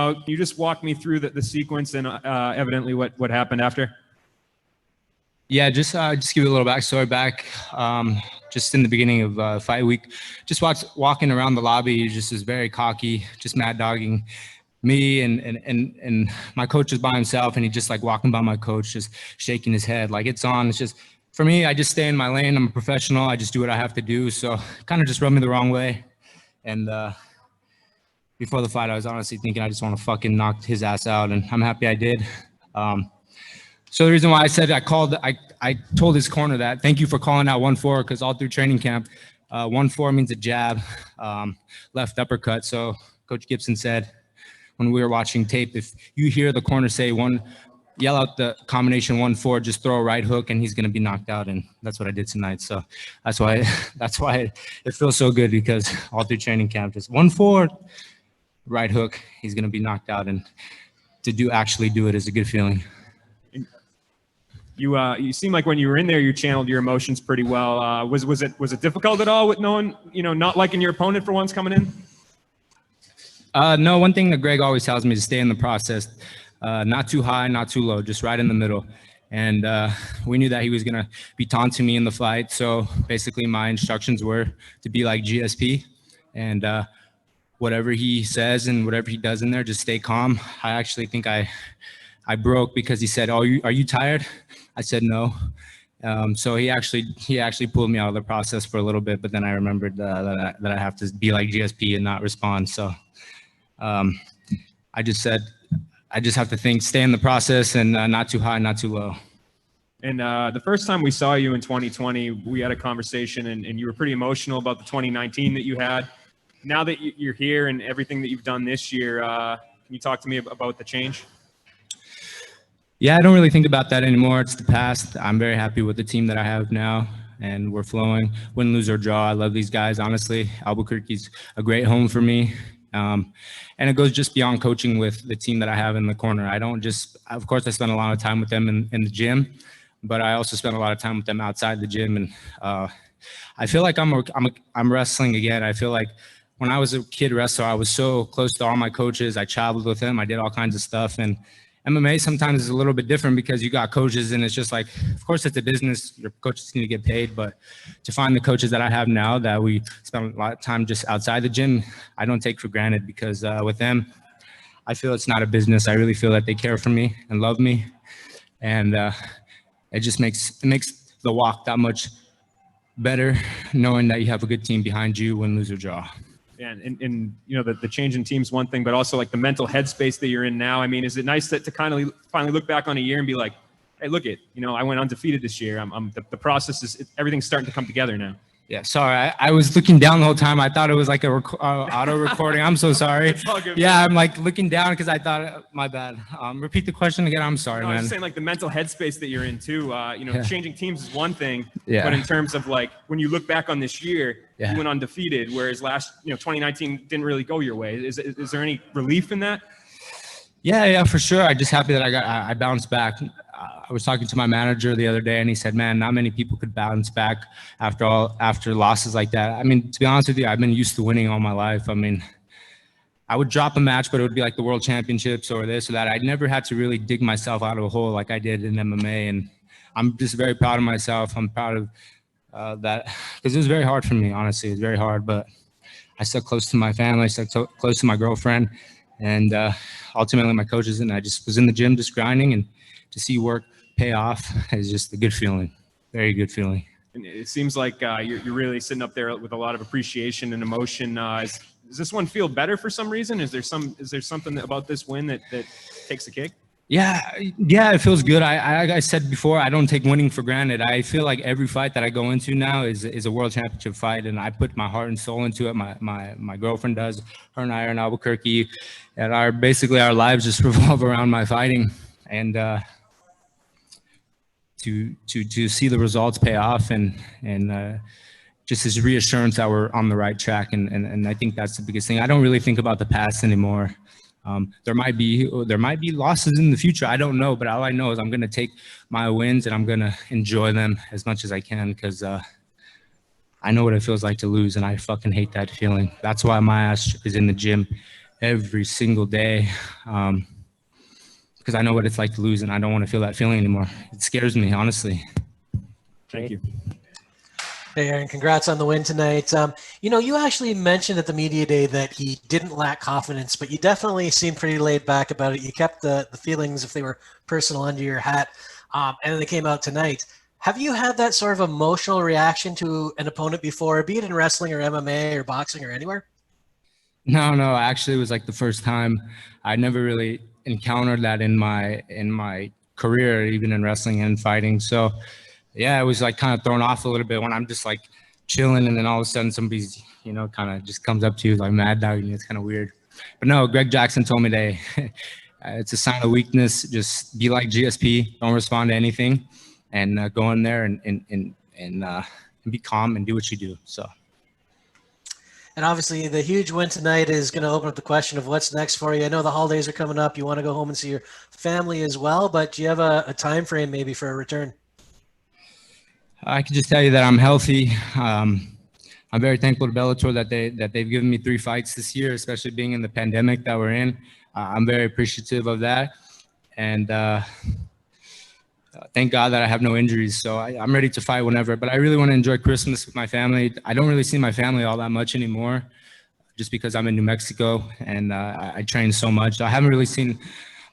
about. Can you just walk me through the sequence and evidently what happened after? Yeah, just give you a little backstory back. Just in the beginning of fight week, just walking around the lobby, he just is very cocky, just mad dogging me, and my coach is by himself, and he just like walking by my coach, just shaking his head like it's on. It's just, for me, I just stay in my lane. I'm a professional. I just do what I have to do. So kind of just rubbed me the wrong way. And before the fight, I was honestly thinking I just want to fucking knock his ass out, and I'm happy I did. So the reason why I said I told his corner that, thank you for calling out 1-4, because all through training camp, 1-4 means a jab, left uppercut. So Coach Gibson said when we were watching tape, if you hear the corner say yell out the combination 1-4, just throw a right hook and he's going to be knocked out. And that's what I did tonight. So that's why it feels so good, because all through training camp, just 1-4, right hook, he's going to be knocked out. And to actually do it is a good feeling. You seem like when you were in there, you channeled your emotions pretty well. Was it difficult at all with knowing, not liking your opponent for once coming in? No, one thing that Greg always tells me is stay in the process, not too high, not too low, just right in the middle. And we knew that he was gonna be taunting me in the fight. So basically my instructions were to be like GSP, and whatever he says and whatever he does in there, just stay calm. I actually think I broke because he said, "Oh, are you tired?" I said no. So he actually pulled me out of the process for a little bit, but then I remembered that I have to be like GSP and not respond. So I just said, I just have to stay in the process and not too high, not too low. And the first time we saw you in 2020, we had a conversation, and you were pretty emotional about the 2019 that you had. Now that you're here and everything that you've done this year, can you talk to me about the change? Yeah, I don't really think about that anymore. It's the past. I'm very happy with the team that I have now, and we're flowing. Win, lose, or draw. I love these guys, honestly. Albuquerque's a great home for me. And it goes just beyond coaching with the team that I have in the corner. I don't just, of course, I spend a lot of time with them in the gym, but I also spend a lot of time with them outside the gym. And I feel like I'm wrestling again. I feel like when I was a kid wrestler, I was so close to all my coaches. I traveled with them. I did all kinds of stuff. And MMA sometimes is a little bit different because you got coaches, and it's just like, of course it's a business, your coaches need to get paid, but to find the coaches that I have now that we spend a lot of time just outside the gym, I don't take for granted, because with them, I feel it's not a business. I really feel that they care for me and love me, and it just makes the walk that much better, knowing that you have a good team behind you, win, lose, or draw. Yeah, and the change in team's one thing, but also like the mental headspace that you're in now. I mean, is it nice to kind of finally look back on a year and be like, hey, look it, I went undefeated this year. The process is, everything's starting to come together now. Yeah, sorry. I was looking down the whole time. I thought it was like a auto recording. I'm so sorry. Yeah, I'm like looking down because I thought, my bad. Repeat the question again. I'm sorry, man. I was just saying, like, the mental headspace that you're in too. Changing teams is one thing, yeah, but in terms of like when you look back on this year, you went undefeated, whereas 2019 didn't really go your way. Is there any relief in that? Yeah, for sure. I'm just happy that I bounced back. I was talking to my manager the other day, and he said, man, not many people could bounce back after losses like that. I mean, to be honest with you, I've been used to winning all my life. I mean, I would drop a match, but it would be like the World Championships or this or that. I never had to really dig myself out of a hole like I did in MMA, and I'm just very proud of myself. I'm proud of that, because it was very hard for me, honestly. It was very hard, but I stuck close to my family, I stuck close to my girlfriend, and ultimately my coaches, and I just was in the gym just grinding, and to see work pay off is just a good feeling, very good feeling. And it seems like you're really sitting up there with a lot of appreciation and emotion. Does this one feel better for some reason? Is there something about this win that takes the cake? Yeah, it feels good. Like I said before, I don't take winning for granted. I feel like every fight that I go into now is a world championship fight, and I put my heart and soul into it. My girlfriend does. Her and I are in Albuquerque, and basically our lives just revolve around my fighting. And to see the results pay off and just this reassurance that we're on the right track, and I think that's the biggest thing. I don't really think about the past anymore. There might be losses in the future. I don't know, but all I know is I'm gonna take my wins and I'm gonna enjoy them as much as I can, because I know what it feels like to lose, and I fucking hate that feeling. That's why my ass is in the gym every single day, because I know what it's like to lose, and I don't want to feel that feeling anymore. It scares me, honestly. Thank you. Hey, Aaron, congrats on the win tonight. You actually mentioned at the media day that he didn't lack confidence, but you definitely seemed pretty laid back about it. You kept the feelings, if they were personal, under your hat, and then they came out tonight. Have you had that sort of emotional reaction to an opponent before, be it in wrestling or MMA or boxing or anywhere? No, actually, it was like the first time. I never really encountered that in my career, even in wrestling and fighting. So, yeah, it was like kind of thrown off a little bit when I'm just like chilling, and then all of a sudden somebody's, kind of just comes up to you like mad dog, and it's kind of weird. But no, Greg Jackson told me today, it's a sign of weakness. Just be like GSP, don't respond to anything, and go in there and be calm and do what you do. So. And obviously, the huge win tonight is going to open up the question of what's next for you. I know the holidays are coming up. You want to go home and see your family as well, but do you have a time frame maybe for a return? I can just tell you that I'm healthy. I'm very thankful to Bellator that they've given me 3 fights this year, especially being in the pandemic that we're in. I'm very appreciative of that, and thank God that I have no injuries. So I'm ready to fight whenever. But I really want to enjoy Christmas with my family. I don't really see my family all that much anymore, just because I'm in New Mexico and I train so much. I haven't really seen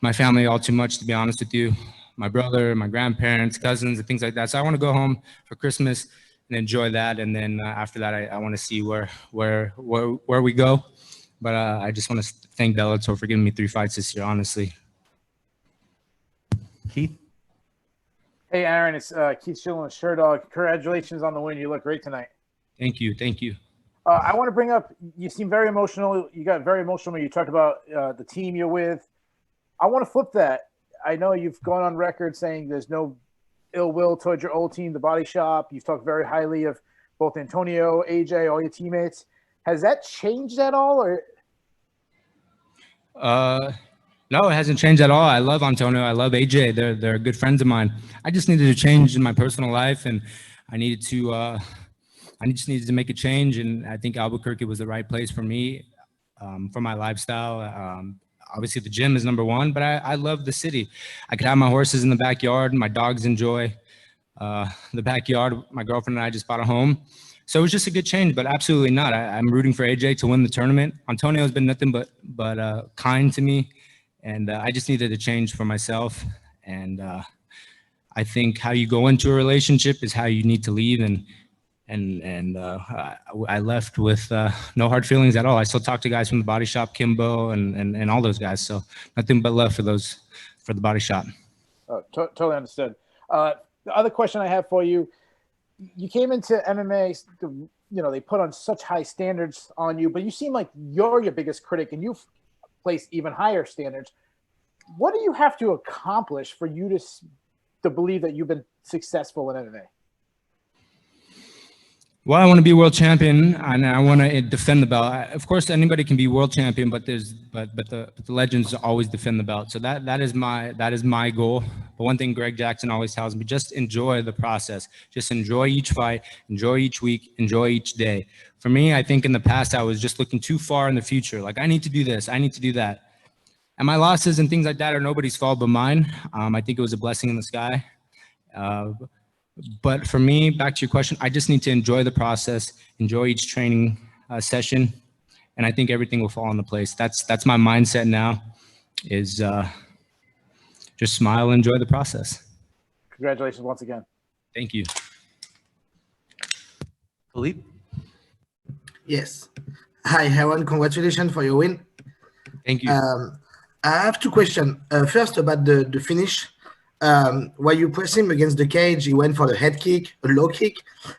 my family all too much, to be honest with you. My brother, my grandparents, cousins, and things like that. So I want to go home for Christmas and enjoy that. And then after that, I want to see where we go. But I just want to thank Bellator for giving me 3 fights this year, honestly. Keith? Hey, Aaron, it's Keith Schilling with Sherdog. Congratulations on the win. You look great tonight. Thank you. I want to bring up, you seem very emotional. You got very emotional when you talked about the team you're with. I want to flip that. I know you've gone on record saying there's no ill will towards your old team, the Body Shop. You've talked very highly of both Antonio, AJ, all your teammates. Has that changed at all? Or No, it hasn't changed at all. I love Antonio. I love AJ. They're good friends of mine. I just needed to change in my personal life, and I just needed to make a change. And I think Albuquerque was the right place for me, for my lifestyle. Obviously, the gym is number one, but I love the city. I could have my horses in the backyard. My dogs enjoy the backyard. My girlfriend and I just bought a home. So it was just a good change, but absolutely not. I'm rooting for AJ to win the tournament. Antonio has been nothing but kind to me, and I just needed a change for myself. And I think how you go into a relationship is how you need to leave. And I left with no hard feelings at all. I still talk to guys from the Body Shop, Kimbo, and all those guys. So nothing but love for the Body Shop. Totally understood. The other question I have for you, you came into MMA, they put on such high standards on you, but you seem like you're your biggest critic and you've placed even higher standards. What do you have to accomplish for you to believe that you've been successful in MMA? Well, I want to be world champion, and I want to defend the belt. Of course, anybody can be world champion, but the legends always defend the belt. So that is my goal. But one thing Greg Jackson always tells me: just enjoy the process. Just enjoy each fight, enjoy each week, enjoy each day. For me, I think in the past I was just looking too far in the future. Like, I need to do this, I need to do that, and my losses and things like that are nobody's fault but mine. I think it was a blessing in the sky. But for me, back to your question, I just need to enjoy the process, enjoy each training session, and I think everything will fall into place. That's my mindset now, is just smile and enjoy the process. Congratulations once again. Thank you. Philippe? Yes. Hi, Aaron. Congratulations for your win. Thank you. I have 2 questions. First, about the finish. While you press him against the cage, he went for the head kick, a low kick.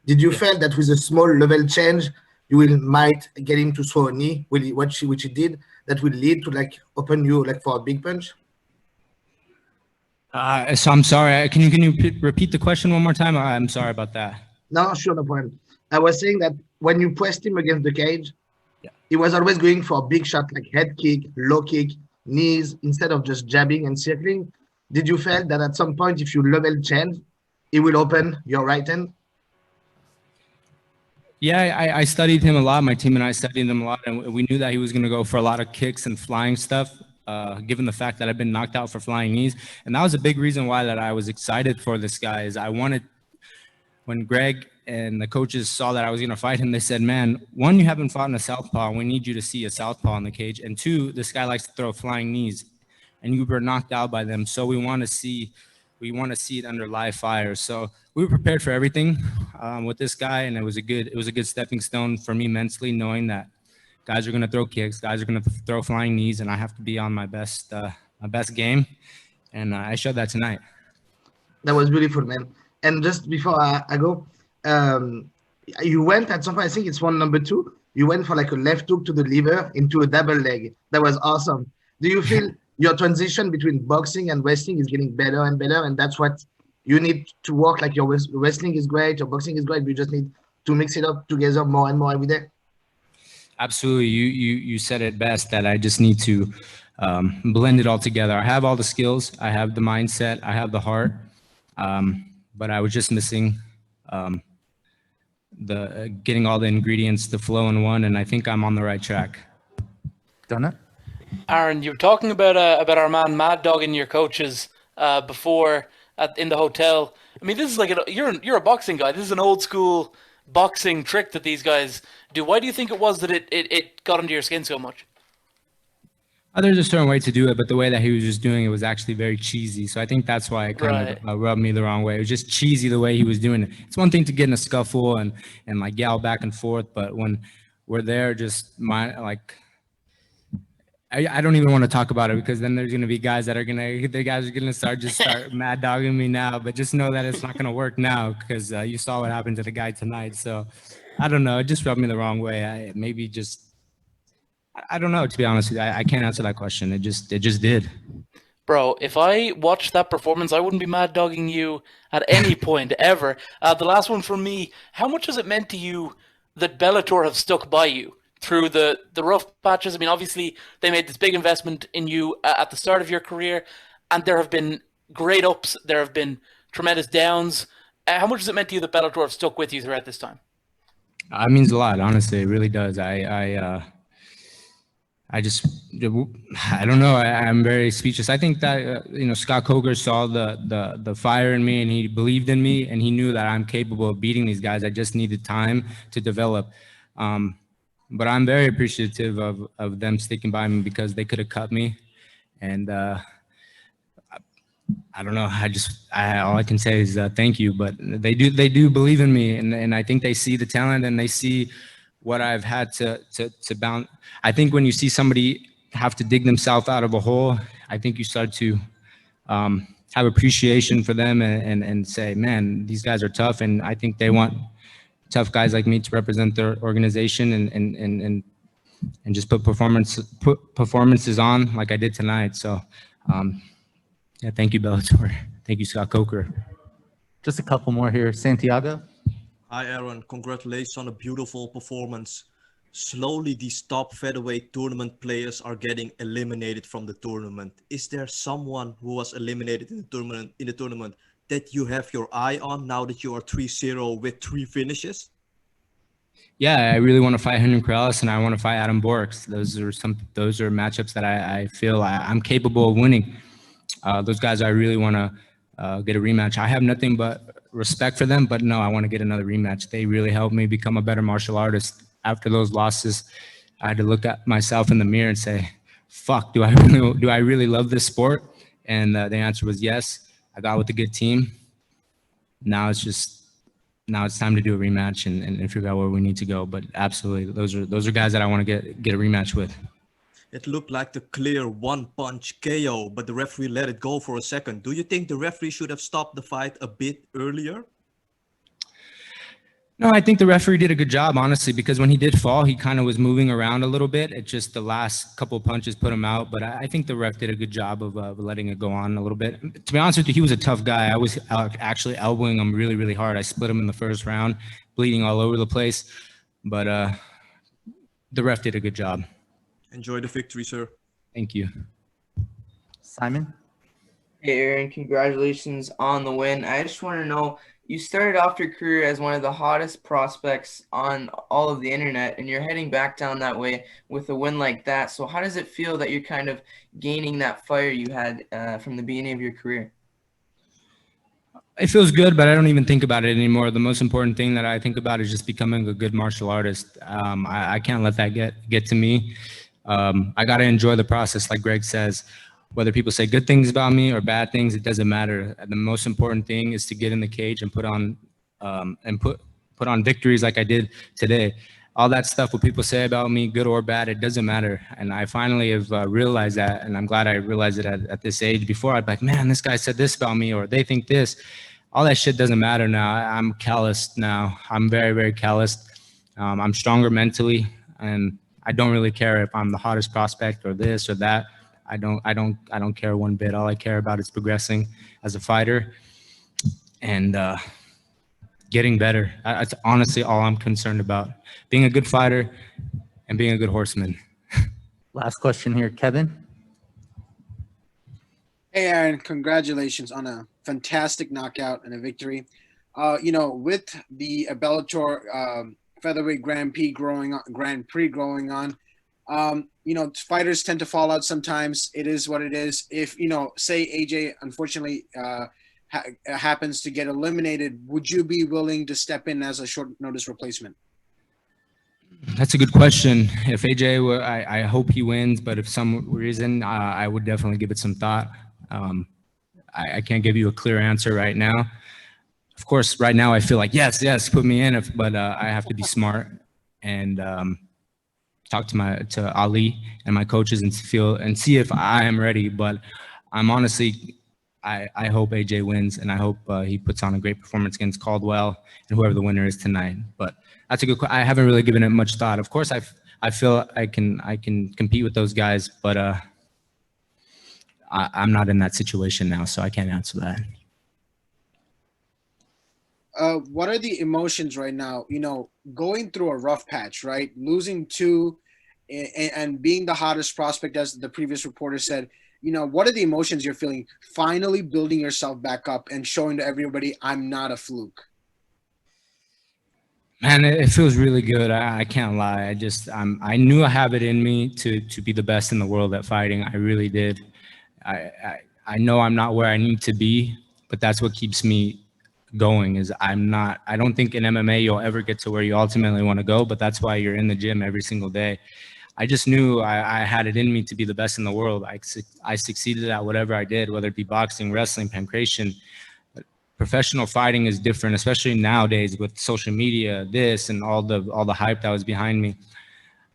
Did you feel that with a small level change, you might get him to throw a knee, which he did, that will lead to open you for a big punch? So I'm sorry. Can you repeat the question one more time? I'm sorry about that. No, sure, no problem. I was saying that when you pressed him against the cage, he was always going for a big shot, like head kick, low kick, knees, instead of just jabbing and circling. Did you feel that at some point, if you level change, it will open your right hand? Yeah, I studied him a lot. My team and I studied him a lot, and we knew that he was going to go for a lot of kicks and flying stuff, given the fact that I've been knocked out for flying knees. And that was a big reason why that I was excited for this guy. Is I wanted, when Greg and the coaches saw that I was going to fight him, they said, man, one, you haven't fought in a southpaw. We need you to see a southpaw in the cage. And two, this guy likes to throw flying knees, and you were knocked out by them. So we want to see it under live fire. So we were prepared for everything with this guy, and it was a good stepping stone for me mentally, knowing that guys are going to throw kicks, guys are going to throw flying knees, and I have to be on my best game. And I showed that tonight. That was beautiful, man. And just before I go, you went at some point, I think it's one number 2, you went for like a left hook to the liver into a double leg. That was awesome. Do you feel your transition between boxing and wrestling is getting better and better, and that's what you need to work? Like your wrestling is great, your boxing is great, you just need to mix it up together more and more every day? Absolutely. You said it best, that I just need to blend it all together. I have all the skills, I have the mindset, I have the heart, but I was just missing getting all the ingredients to flow in one, and I think I'm on the right track. Done. Aaron, you were talking about our man Mad Dogging your coaches before in the hotel. I mean, this is like you're a boxing guy. This is an old school boxing trick that these guys do. Why do you think it was that it got under your skin so much? There's a certain way to do it, but the way that he was just doing it was actually very cheesy. So I think that's why it kind of rubbed me the wrong way. It was just cheesy the way he was doing it. It's one thing to get in a scuffle and like yell back and forth, but when we're there, I don't even want to talk about it, because then there's going to be guys that are going to start mad dogging me now, but just know that it's not going to work now, because you saw what happened to the guy tonight. So I don't know. It just rubbed me the wrong way. I don't know, to be honest with you. I can't answer that question. It just did. Bro, if I watched that performance, I wouldn't be mad dogging you at any point ever. The last one from me, how much has it meant to you that Bellator have stuck by you through the rough patches? I mean, obviously, they made this big investment in you at the start of your career, and there have been great ups, there have been tremendous downs. How much has it meant to you that Bellator have stuck with you throughout this time? It means a lot, honestly. It really does. I don't know. I'm very speechless. I think that, Scott Coker saw the fire in me, and he believed in me, and he knew that I'm capable of beating these guys. I just needed time to develop. But I'm very appreciative of them sticking by me, because they could have cut me. And I don't know. All I can say is thank you. But they do believe in me, and I think they see the talent, and they see what I've had to bounce. I think when you see somebody have to dig themselves out of a hole, I think you start to have appreciation for them and say, man, these guys are tough. And I think they want tough guys like me to represent their organization and just put performances on like I did tonight. So yeah, thank you, Bellator. Thank you, Scott Coker. Just a couple more here. Santiago. Hi, Aaron. Congratulations on a beautiful performance. Slowly, these top featherweight tournament players are getting eliminated from the tournament. Is there someone who was eliminated in the tournament that you have your eye on now that you are 3-0 with 3 finishes? Yeah, I really want to fight Henry Corrales, and I want to fight Adam Borks. Those are matchups that I feel I'm capable of winning. Those guys, I really want to get a rematch. I have nothing but respect for them, but no, I want to get another rematch. They really helped me become a better martial artist. After those losses, I had to look at myself in the mirror and say, fuck, do I really love this sport? And the answer was yes. I got with a good team. Now it's time to do a rematch and figure out where we need to go. But absolutely, those are guys that I want to get a rematch with. It looked like the clear one-punch KO, but the referee let it go for a second. Do you think the referee should have stopped the fight a bit earlier? No, I think the referee did a good job, honestly, because when he did fall, he kind of was moving around a little bit. It just the last couple of punches put him out. But I think the ref did a good job of letting it go on a little bit. To be honest with you, he was a tough guy. I was actually elbowing him really, really hard. I split him in the first round, bleeding all over the place. But the ref did a good job. Enjoy the victory, sir. Thank you. Simon? Hey, Aaron, congratulations on the win. I just want to know, You started off your career as one of the hottest prospects on all of the internet, and you're heading back down that way with a win like that. So how does it feel that you're kind of gaining that fire you had from the beginning of your career? It feels good, but I don't even think about it anymore. The most important thing that I think about is just becoming a good martial artist. I can't let that get to me. I got to enjoy the process, like Greg says. Whether people say good things about me or bad things, it doesn't matter. The most important thing is to get in the cage and put on victories like I did today. All that stuff, what people say about me, good or bad, it doesn't matter. And I finally have realized that, and I'm glad I realized it at this age. Before, I'd be like, man, this guy said this about me, or they think this. All that shit doesn't matter now. I'm calloused now. I'm very, very calloused. I'm stronger mentally, and I don't really care if I'm the hottest prospect or this or that. I don't care one bit. All I care about is progressing as a fighter and getting better. That's honestly all I'm concerned about. Being a good fighter and being a good horseman. Last question here, Kevin. Hey, Aaron, congratulations on a fantastic knockout and a victory. With the Bellator featherweight Grand Prix growing on, fighters tend to fall out sometimes. It is what it is. If, say AJ unfortunately happens to get eliminated, would you be willing to step in as a short notice replacement? That's a good question. If AJ, I hope he wins, but if some reason, I would definitely give it some thought. I can't give you a clear answer right now. Of course, right now I feel like, yes, put me in, but I have to be smart and talk to Ali and my coaches and see if I am ready. But I'm honestly, I hope AJ wins, and I hope he puts on a great performance against Caldwell and whoever the winner is tonight. But that's a good question. I haven't really given it much thought. Of course, I feel I can compete with those guys, but I'm not in that situation now, so I can't answer that. What are the emotions right now? Going through a rough patch, right? Losing two and being the hottest prospect, as the previous reporter said. What are the emotions you're feeling? Finally building yourself back up and showing to everybody, I'm not a fluke. Man, it feels really good. I can't lie. I knew I have it in me to be the best in the world at fighting. I really did. I know I'm not where I need to be, but that's what keeps me going. I don't think in MMA you'll ever get to where you ultimately want to go, but that's why you're in the gym every single day. I just knew I had it in me to be the best in the world. I succeeded at whatever I did, whether it be boxing, wrestling, pancration. Professional fighting is different, especially nowadays with social media, this and all the hype that was behind me.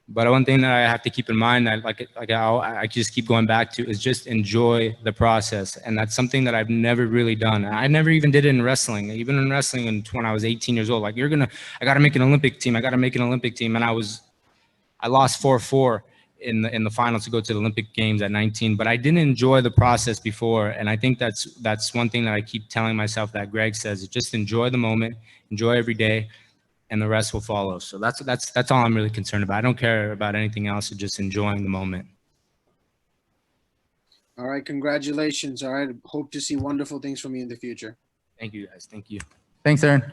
But one thing that I have to keep in mind that I just keep going back to is just enjoy the process. And that's something that I've never really done. I never even did it in wrestling. Even in wrestling when I was 18 years old, I got to make an Olympic team. And I lost 4-4 in the finals to go to the Olympic Games at 19, but I didn't enjoy the process before. And I think that's one thing that I keep telling myself that Greg says, is just enjoy the moment, enjoy every day, and the rest will follow. So that's all I'm really concerned about. I don't care about anything else, just enjoying the moment. All right, congratulations. All right, hope to see wonderful things from you in the future. Thank you, guys. Thank you. Thanks, Aaron.